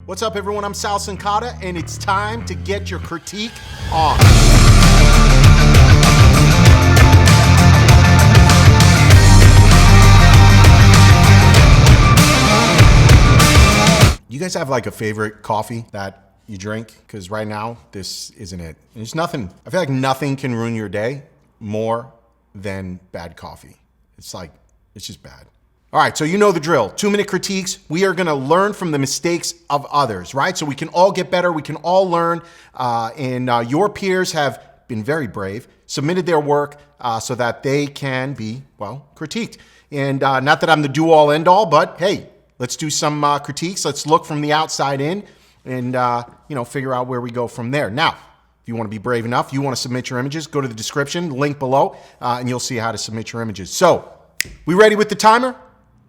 What's up, everyone? I'm Sal Cincotta, and it's time to get your critique on. You guys have like a favorite coffee that you drink? Because right now, this isn't it. There's nothing, I feel like nothing can ruin your day more than bad coffee. It's just bad. All right, so you know the drill. 2-minute critiques. We are gonna learn from the mistakes of others, right? So we can all get better, we can all learn, and your peers have been very brave, submitted their work so that they can be, well, critiqued. And not that I'm the do-all, end-all, but hey, let's do some critiques. Let's look from the outside in and figure out where we go from there. Now, if you want to be brave enough, you want to submit your images, go to the description, link below, and you'll see how to submit your images. So, we ready with the timer?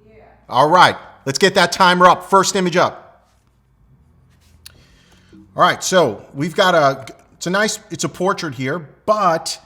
Yeah. All right, let's get that timer up. First image up. All right, so we've got it's a portrait here, but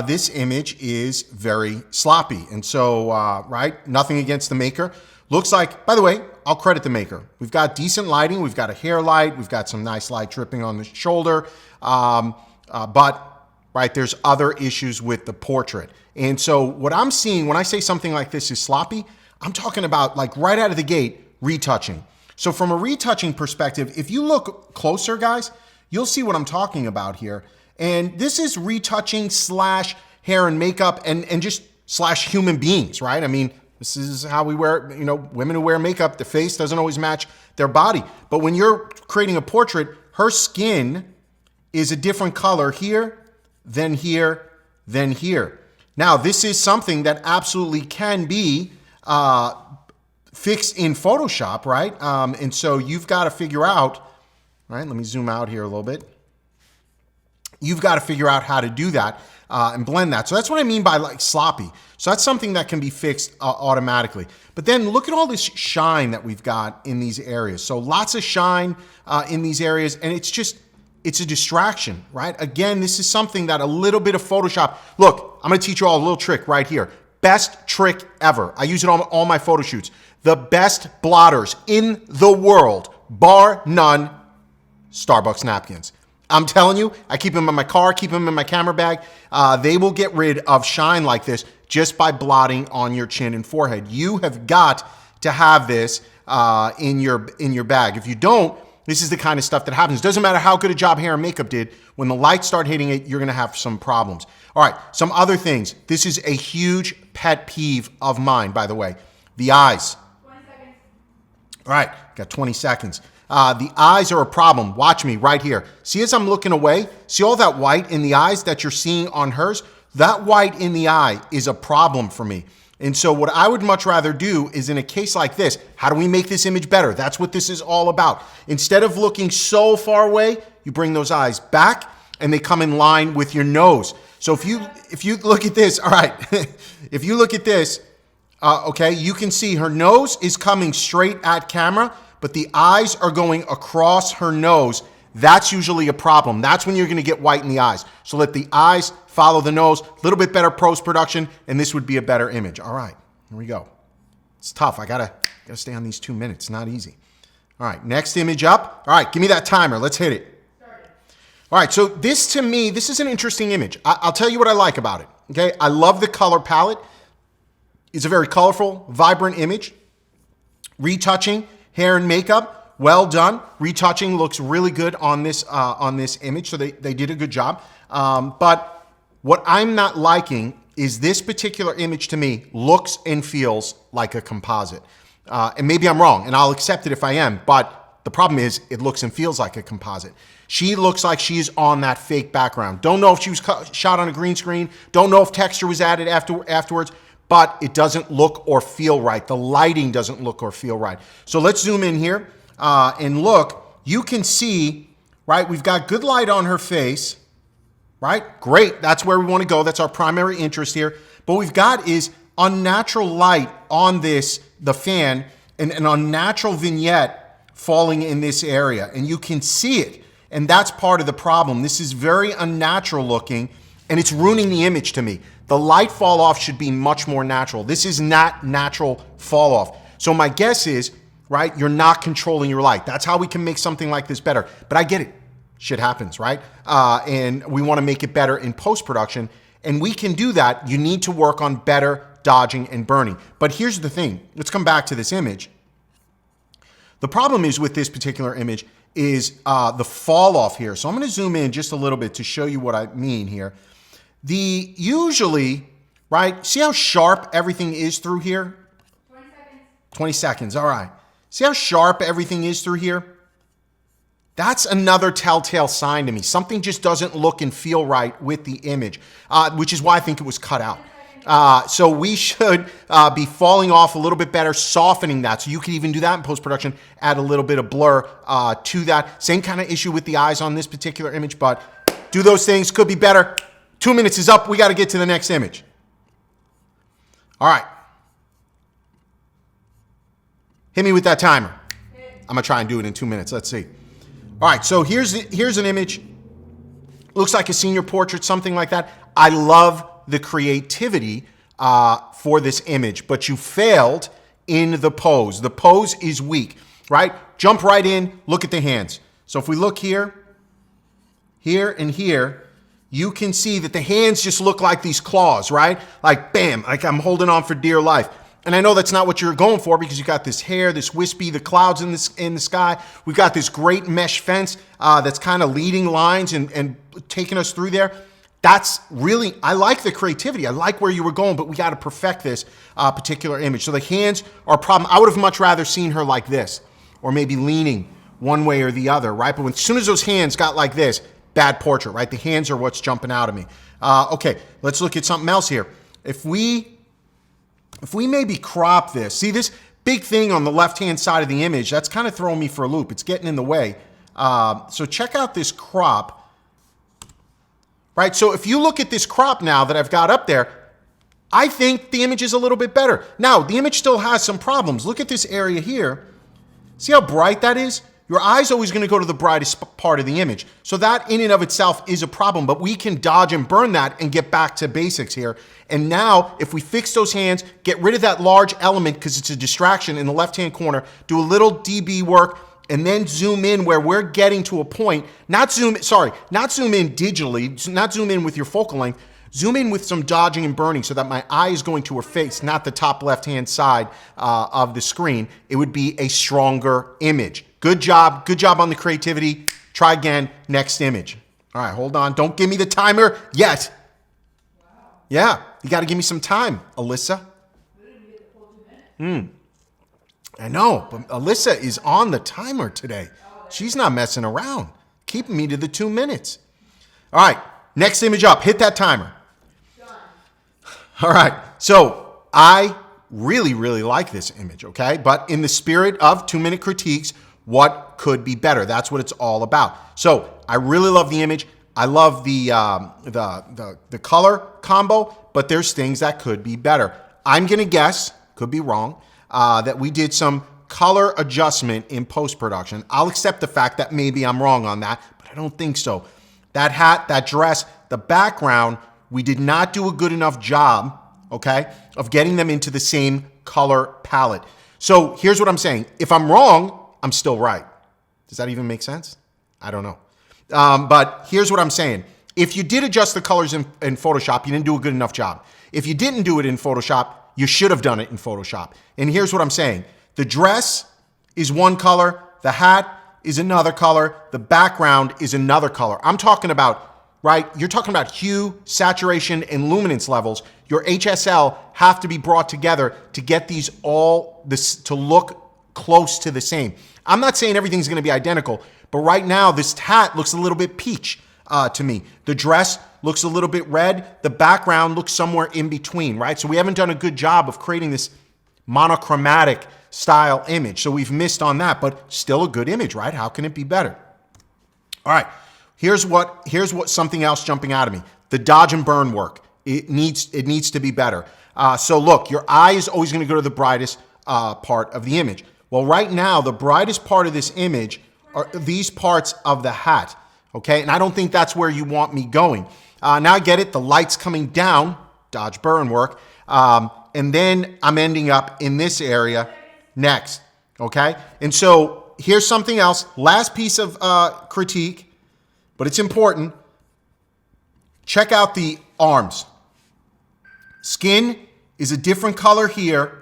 this image is very sloppy. And so, right, nothing against the maker. Looks like, by the way, I'll credit the maker. We've got decent lighting. We've got a hair light. We've got some nice light dripping on the shoulder. But, right, there's other issues with the portrait. And so what I'm seeing when I say something like this is sloppy, I'm talking about like right out of the gate, retouching. So from a retouching perspective, if you look closer, guys, you'll see what I'm talking about here. And this is retouching slash hair and makeup and just slash human beings, right? I mean, this is how we wear, women who wear makeup, the face doesn't always match their body. But when you're creating a portrait, her skin is a different color here, then here, then here. Now, this is something that absolutely can be fixed in Photoshop, right? And so you've got to figure out, right? Let me zoom out here a little bit. You've got to figure out how to do that and blend that. So that's what I mean by like sloppy. So that's something that can be fixed automatically. But then look at all this shine that we've got in these areas. So lots of shine in these areas, and it's a distraction, right? Again, this is something that a little bit of Photoshop. Look, I'm gonna teach you all a little trick right here. Best trick ever. I use it on all my photo shoots. The best blotters in the world, bar none, Starbucks napkins. I'm telling you, I keep them in my car, keep them in my camera bag. They will get rid of shine like this just by blotting on your chin and forehead. You have got to have this in your bag. If you don't, this is the kind of stuff that happens. Doesn't matter how good a job hair and makeup did. When the lights start hitting it, you're gonna have some problems. All right, some other things. This is a huge pet peeve of mine, by the way. The eyes. 20 seconds. All right, got 20 seconds. The eyes are a problem. Watch me right here. See, as I'm looking away, see all that white in the eyes that you're seeing on hers? That white in the eye is a problem for me. And so what I would much rather do is in a case like this, how do we make this image better? That's what this is all about. Instead of looking so far away, you bring those eyes back and they come in line with your nose. So if you look at this, all right, if you look at this, okay, you can see her nose is coming straight at camera, but the eyes are going across her nose. That's usually a problem. That's when you're gonna get white in the eyes. So let the eyes follow the nose, a little bit better post-production, and this would be a better image. All right, here we go. It's tough, I gotta stay on these 2 minutes, not easy. All right, next image up. All right, give me that timer, let's hit it. All right, so this to me, this is an interesting image. I'll tell you what I like about it, okay? I love the color palette. It's a very colorful, vibrant image. Retouching, hair and makeup, well done. Retouching looks really good on this image, so they did a good job. But what I'm not liking is this particular image to me looks and feels like a composite. And maybe I'm wrong, and I'll accept it if I am, but the problem is it looks and feels like a composite. She looks like she's on that fake background. Don't know if she was shot on a green screen. Don't know if texture was added afterwards. But it doesn't look or feel right. The lighting doesn't look or feel right. So let's zoom in here and look. You can see, right, we've got good light on her face, right? Great, that's where we want to go. That's our primary interest here. But we've got is unnatural light on the fan, and an unnatural vignette falling in this area. And you can see it, and that's part of the problem. This is very unnatural looking, and it's ruining the image to me. The light fall off should be much more natural. This is not natural fall off. So my guess is right? You're not controlling your light. That's how we can make something like this better. But I get it. Shit happens, right? And we want to make it better in post-production. And we can do that. You need to work on better dodging and burning. But here's the thing. Let's come back to this image. The problem is with this particular image is the fall off here. So I'm going to zoom in just a little bit to show you what I mean here. Usually, right, see how sharp everything is through here? 20 seconds. 20 seconds, all right. See how sharp everything is through here? That's another telltale sign to me. Something just doesn't look and feel right with the image, which is why I think it was cut out. So we should be falling off a little bit better, softening that. So you can even do that in post-production, add a little bit of blur to that. Same kind of issue with the eyes on this particular image, but do those things, could be better. 2 minutes is up. We got to get to the next image. All right. Hit me with that timer. I'm going to try and do it in 2 minutes. Let's see. All right, so here's an image. Looks like a senior portrait, something like that. I love the creativity for this image, but you failed in the pose. The pose is weak, right? Jump right in, look at the hands. So if we look here, here, and here, you can see that the hands just look like these claws, right? Like, bam, like I'm holding on for dear life. And I know that's not what you're going for because you got this hair, this wispy, the clouds in the sky. We've got this great mesh fence that's kind of leading lines and taking us through there. That's really, I like the creativity. I like where you were going, but we got to perfect this particular image. So the hands are a problem. I would have much rather seen her like this or maybe leaning one way or the other, right? But as soon as those hands got like this, bad portrait, right? The hands are what's jumping out at me. Okay, let's look at something else here. If we maybe crop this, see this big thing on the left-hand side of the image, that's kind of throwing me for a loop. It's getting in the way. So check out this crop, right? So if you look at this crop now that I've got up there, I think the image is a little bit better. Now, the image still has some problems. Look at this area here. See how bright that is? Your eye's always going to go to the brightest part of the image. So that in and of itself is a problem, but we can dodge and burn that and get back to basics here. And now, if we fix those hands, get rid of that large element because it's a distraction in the left-hand corner, do a little DB work, and then zoom in where we're getting to a point, not zoom in digitally, not zoom in with your focal length, zoom in with some dodging and burning so that my eye is going to her face, not the top left-hand side of the screen. It would be a stronger image. Good job on the creativity. Try again, next image. All right, hold on. Don't give me the timer yet. Wow. Yeah, you got to give me some time, Alyssa. We didn't get the full 2 minutes. I know, but Alyssa is on the timer today. She's not messing around, keeping me to the 2 minutes. All right, next image up. Hit that timer. Done. All right, so I really, really like this image, okay? But in the spirit of 2-minute critiques, what could be better? That's what it's all about. So I really love the image. I love the color combo, but there's things that could be better. I'm going to guess, could be wrong, that we did some color adjustment in post-production. I'll accept the fact that maybe I'm wrong on that, but I don't think so. That hat, that dress, the background, we did not do a good enough job, okay, of getting them into the same color palette. So here's what I'm saying. If I'm wrong, I'm still right. Does that even make sense? I don't know. But here's what I'm saying. If you did adjust the colors in Photoshop, you didn't do a good enough job. If you didn't do it in Photoshop, you should have done it in Photoshop. And here's what I'm saying. The dress is one color. The hat is another color. The background is another color. I'm talking about, right? You're talking about hue, saturation, and luminance levels. Your HSL have to be brought together to get these all to look close to the same. I'm not saying everything's going to be identical, but right now this hat looks a little bit peach to me. The dress looks a little bit red. The background looks somewhere in between, right? So we haven't done a good job of creating this monochromatic style image. So we've missed on that, but still a good image, right? How can it be better? All right, here's what something else jumping out of me. The dodge and burn work. It needs to be better. So look, your eye is always going to go to the brightest part of the image. Well, right now, the brightest part of this image are these parts of the hat, okay? And I don't think that's where you want me going. Now I get it. The light's coming down, dodge burn work, and then I'm ending up in this area next. Okay? And so here's something else. Last piece of critique, but it's important. Check out the arms. Skin is a different color here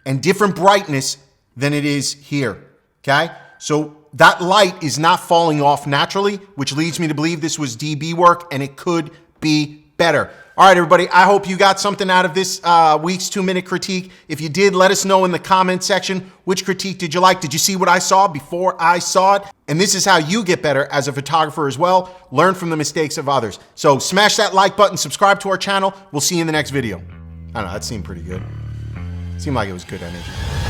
and different brightness than it is here. Okay? So that light is not falling off naturally, which leads me to believe this was DB work and it could be better. All right, everybody, I hope you got something out of this week's 2-minute critique. If you did, let us know in the comment section, which critique did you like? Did you see what I saw before I saw it? And this is how you get better as a photographer as well. Learn from the mistakes of others. So smash that like button, subscribe to our channel. We'll see you in the next video. I don't know, that seemed pretty good. Seemed like it was good energy.